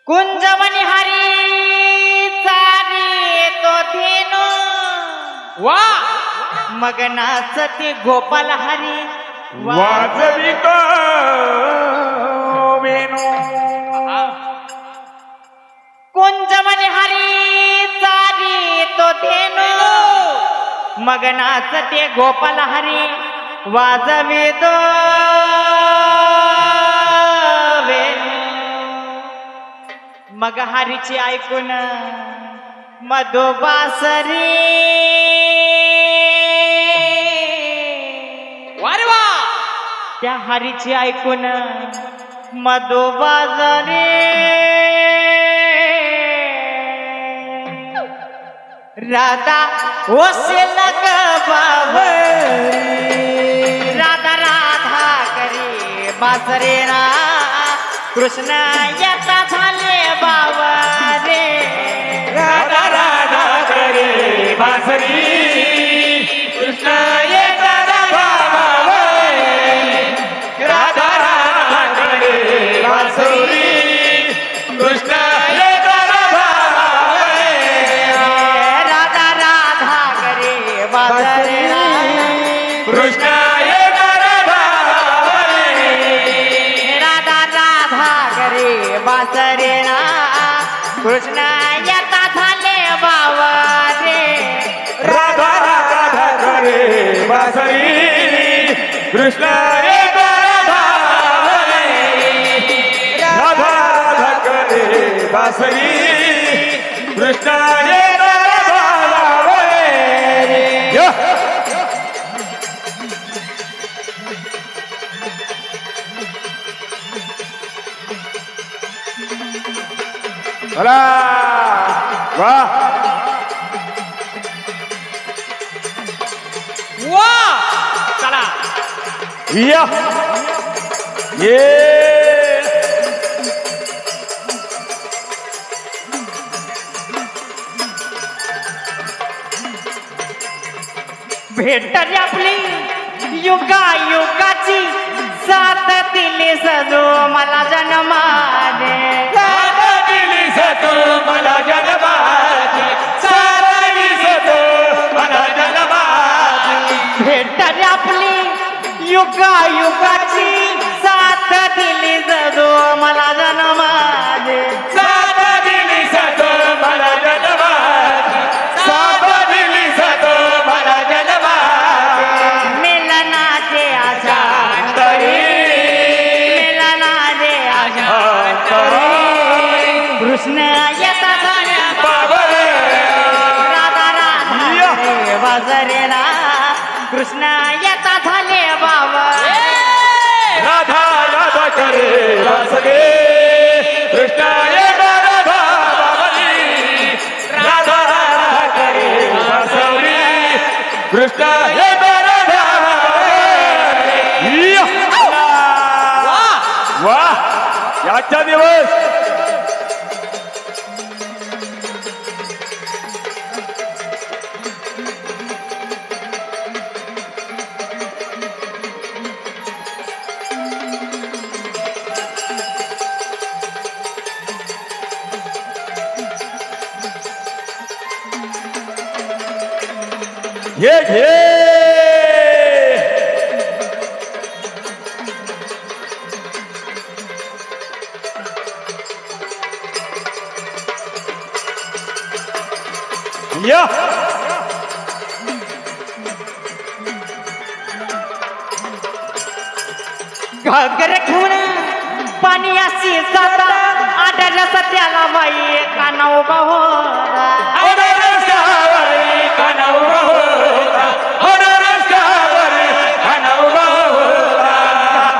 कुंजवनी हरी चारी तो धेनो वा मग नाचते गोपाल हरी वाजवित वेणू कुंजवनी हरी चारी तो धेनो मग नाचते गोपाल हरी वाजवितो वेणू मग हरीची ऐकून मधुबासरी वारे वा त्या हरीची ऐकून मधुबासरी राधा ओसेल ग बावरी राधा राधा करी बासरे रा कृष्ण येता झाले बावरे राधा राधा करे बासरी कृष्ण येता बाबावरे राधा राधा करे बासरी कृष्ण येता बाबावरे राधा राधा करे बासरे रा कृष्ण येता बाबावरे राधा राधा करे बासरे रा कृष्ण येता झाले बावरे राधा राधा करे बासरी कृष्ण येता बाबावरे राधा राधा करे बासरी कृष्ण येता बाबावरे यो चला वाह वा चला या ये भेटली आपली युगा युगाची साथ दिली सजो मला जन्माने साथ दिली सतो मला जन्माची साथ दिली सतो मला जन्माची भेटली आपली युगा युगाची साथ दिली सजो मला जन्माने साथ दिली सतो मला जन्माची साथ दिली सतो मला जन्माची मिलनाचे आशा तरी मिलनाचे आशा कृष्ण येता झाल्या बाबारे राधा राधा रे बाजरेला कृष्ण येता झाले बाबा राधा राधा करे वासगे कृष्ण येता राधा बाबाली राधा राधा करे वासवली कृष्ण येता राधा बाबाली. वाह याचा दिवस घे या घागर घेऊन पाणी अशी जाता आढळल्या सत्याला बाई काना उभा होता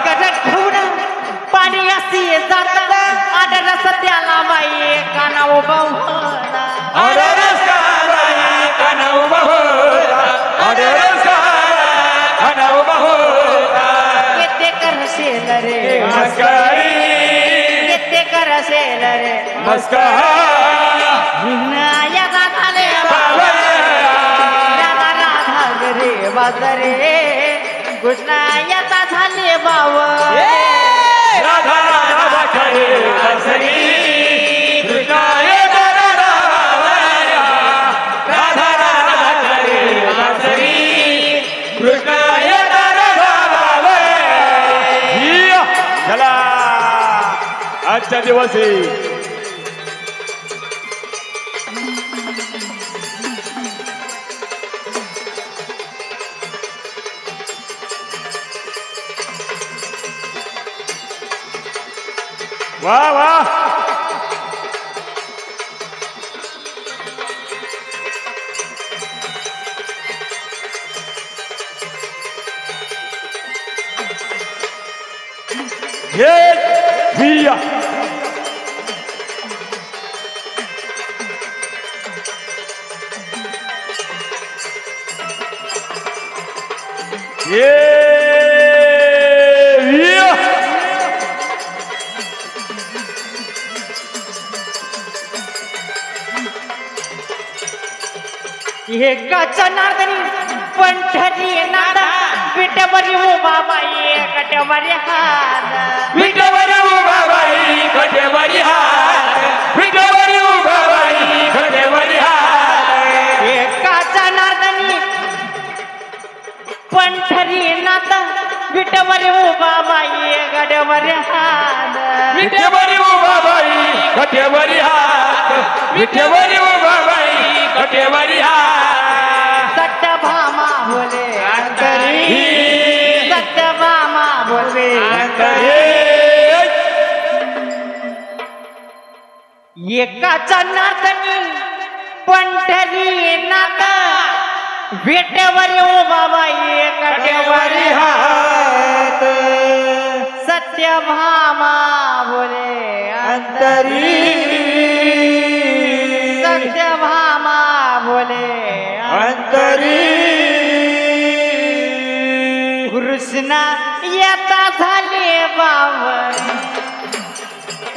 घागर घेऊन पाणी अशी जाता आढळल्या सत्याला बाई काना उभा होता येते करशील रे येते करशील रे यदा झाले राधा राधा रे बाजरे कृष्ण येता झाले बाव राधा राधा करे वासरी आजच्या दिवशी वा वा हे हिया हे हिया हे जनार्दनी पंढरी नादा विटेवरी उभा बाई कटेवरी हात विटेवरी उभा बाई कटेवरी हात विटेवरी उभा बाई कटेवरी हात हे जनार्दनी पंढरी नादा विटेवरी उभा बाई कटेवरी हात विटेवरी उभा बाई कटेवरी हात विटेवरी उभा बाई कटेवरी हात सत्यभामा बोले अंतरी सत्यभामा बोले एका जनार्दनी पंढरी नाता विटेवर उभा बाई कटेवरी हात सत्यभामा बोले अंतरी सत्यभामा बोले अंतरी कृष्णा येता झाले बावर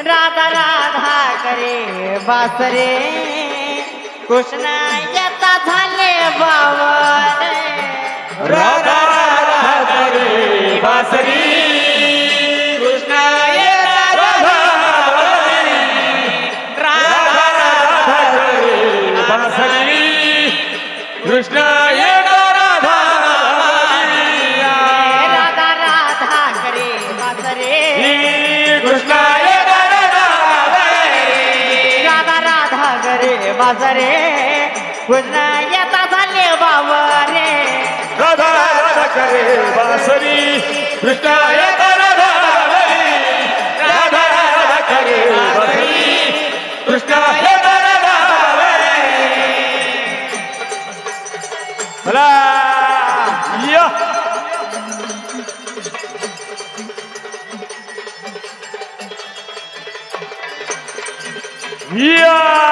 राधा राधा करे बासरे कृष्णा येता झाले बावर राधा राधा करे बासरी कृष्णा येता राधा राधा राधा करे बासरी कृष्ण येता राधा राधा राधा करे बासरे कृष्ण येता राधा राधा राधा करे बासरे कृष्णा येता झाले बावरे राधा राधा करे बासरी कृष्ण येता राधा राधा राधा करे बासरी कृष्ण येता राधा भला या या